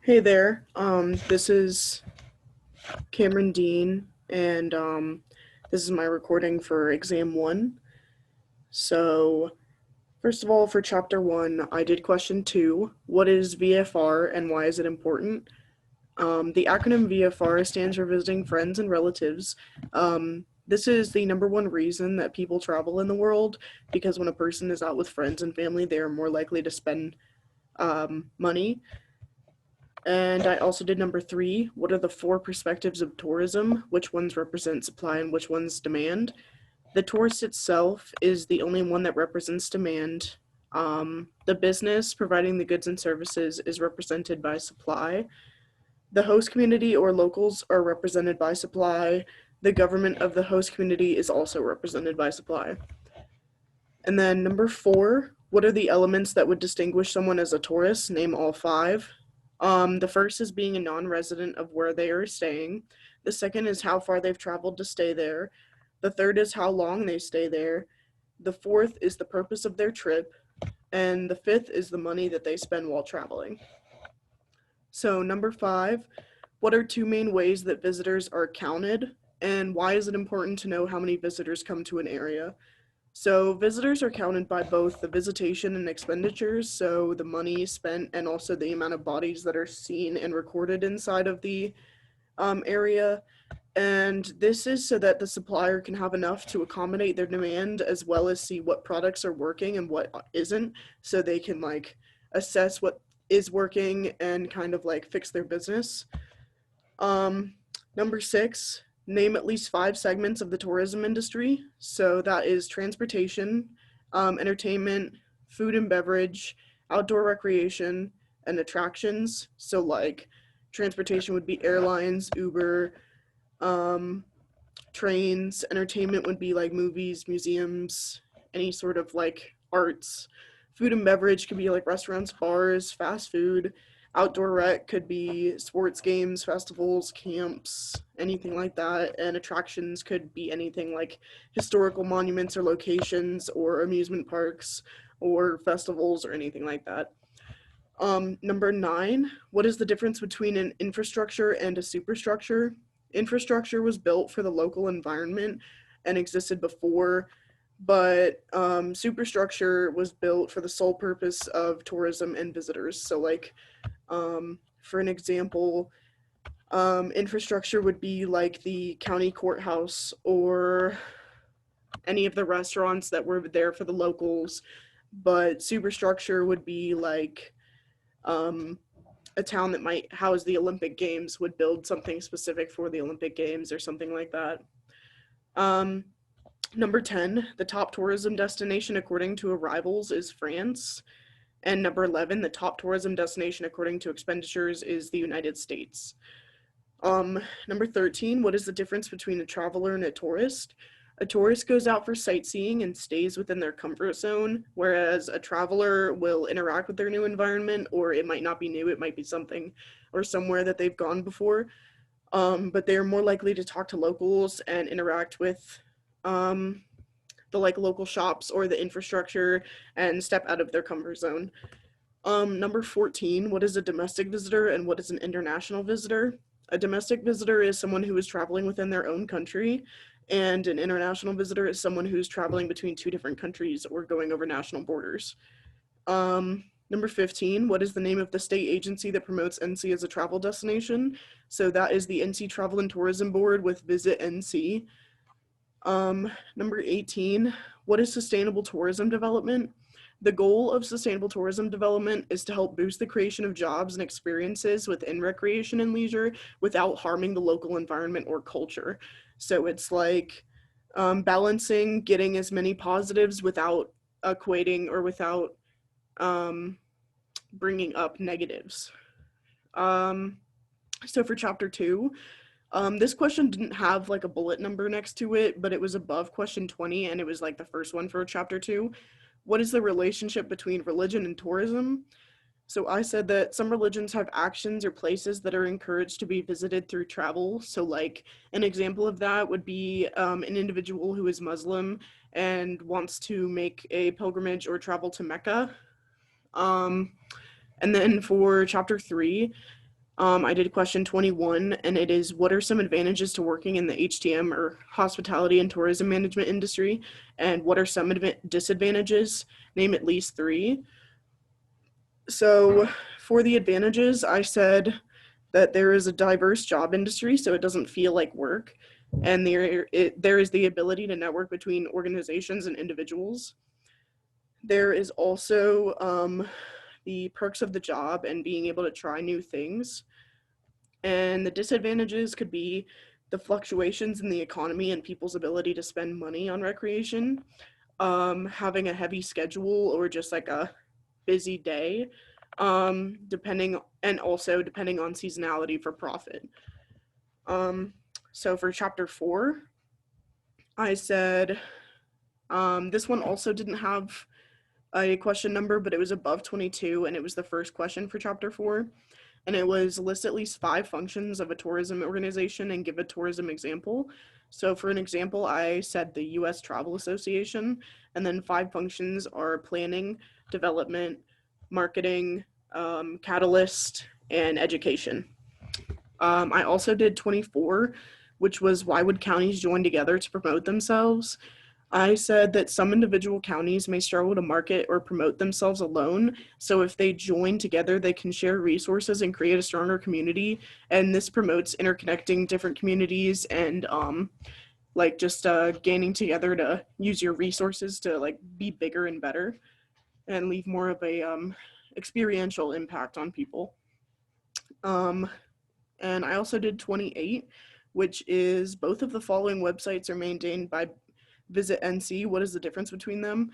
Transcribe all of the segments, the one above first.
Hey there. This is Cameron Dean, and this is my recording for exam one. So, first of all, for chapter one, I did question two. What is VFR and why is it important? The acronym VFR stands for Visiting Friends and Relatives. This is the number one reason that people travel in the world because when a person is out with friends and family, they are more likely to spend money. And I also did number three. What are the four perspectives of tourism? Which ones represent supply and which ones demand? The tourist itself is the only one that represents demand. The business providing the goods and services is represented by supply. The host community or locals are represented by supply. The government of the host community is also represented by supply. And then number four, what are the elements that would distinguish someone as a tourist? Name all five. The first is being a non-resident of where they are staying. The second is how far they've traveled to stay there. The third is how long they stay there. The fourth is the purpose of their trip. And the fifth is the money that they spend while traveling. So number five, what are two main ways that visitors are counted? And why is it important to know how many visitors come to an area? So visitors are counted by both the visitation and expenditures, so the money spent and also the amount of bodies that are seen and recorded inside of the area. And this is so that the supplier can have enough to accommodate their demand as well as see what products are working and what isn't, so they can like assess what is working and kind of like fix their business. Number six, name at least five segments of the tourism industry. So that is transportation, entertainment, food and beverage, outdoor recreation, and attractions. So like transportation would be airlines, Uber, trains. Entertainment would be like movies, museums, any sort of like arts. Food and beverage could be like restaurants, bars, fast food. Outdoor rec could be sports games, festivals, camps, anything like that. And attractions could be anything like historical monuments or locations or amusement parks or festivals or anything like that. Number nine, what is the difference between an infrastructure and a superstructure? Infrastructure was built for the local environment and existed before, but superstructure was built for the sole purpose of tourism and visitors. So, like, for an example, infrastructure would be like the county courthouse or any of the restaurants that were there for the locals, but superstructure would be like um, a town that might house the Olympic Games would build something specific for the Olympic Games or something like that. Um, Number 10, the top tourism destination according to arrivals is France. And number 11, the top tourism destination according to expenditures is the United States. Number 13, what is the difference between a traveler and a tourist? A tourist goes out for sightseeing and stays within their comfort zone, whereas a traveler will interact with their new environment, or it might not be new, it might be something or somewhere that they've gone before. But they are more likely to talk to locals and interact with the like local shops or the infrastructure and step out of their comfort zone. Number 14, what is a domestic visitor and what is an international visitor? A domestic visitor is someone who is traveling within their own country, and an international visitor is someone who's traveling between two different countries or going over national borders. Number 15, what is the name of the state agency that promotes NC as a travel destination? So that is the NC Travel and Tourism Board with Visit NC. Number 18, what is sustainable tourism development? The goal of sustainable tourism development is to help boost the creation of jobs and experiences within recreation and leisure without harming the local environment or culture. So it's like balancing getting as many positives without equating or without bringing up negatives. So for chapter two, this question didn't have like a bullet number next to it, but it was above question 20 and it was like the first one for chapter two. What is the relationship between religion and tourism? So I said that some religions have actions or places that are encouraged to be visited through travel. So like an example of that would be an individual who is Muslim and wants to make a pilgrimage or travel to Mecca. And then for chapter three, I did question 21, and it is, what are some advantages to working in the HTM or hospitality and tourism management industry, and what are some disadvantages? Name at least three. So for the advantages, I said that there is a diverse job industry, so it doesn't feel like work, and there is the ability to network between organizations and individuals. There is also the perks of the job and being able to try new things. And the disadvantages could be the fluctuations in the economy and people's ability to spend money on recreation, having a heavy schedule or just like a busy day, depending and also depending on seasonality for profit. Um, so for chapter 4, I said this one also didn't have a question number, but it was above 22, and it was the first question for chapter 4. And it was list at least 5 functions of a tourism organization and give a tourism example. So for an example, I said the US Travel Association, and then 5 functions are planning, development, marketing, catalyst, and education. I also did 24, which was, why would counties join together to promote themselves? I said that some individual counties may struggle to market or promote themselves alone. So if they join together, they can share resources and create a stronger community. And this promotes interconnecting different communities and like just gaining together to use your resources to like be bigger and better and leave more of a experiential impact on people. Um, and I also did 28, which is, both of the following websites are maintained by Visit NC. What is the difference between them?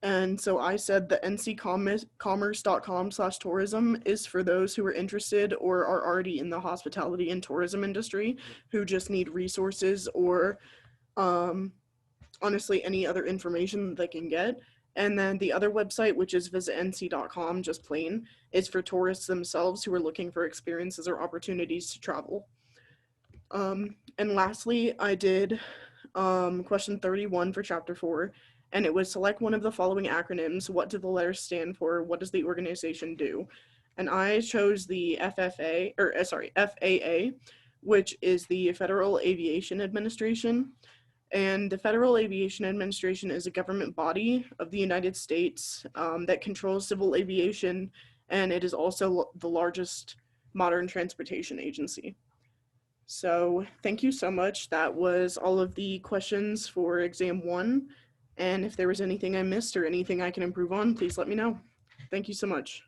And so I said the ncommerce.com/tourism is for those who are interested or are already in the hospitality and tourism industry who just need resources or honestly any other information they can get. And then the other website, which is visitnc.com, just plain, is for tourists themselves who are looking for experiences or opportunities to travel. And lastly, I did question 31 for chapter 4, and it was, select one of the following acronyms. What do the letters stand for? What does the organization do? And I chose the FAA, which is the Federal Aviation Administration. And the Federal Aviation Administration is a government body of the United States that controls civil aviation, and it is also the largest modern transportation agency. So thank you so much. That was all of the questions for exam 1. And if there was anything I missed or anything I can improve on, please let me know. Thank you so much.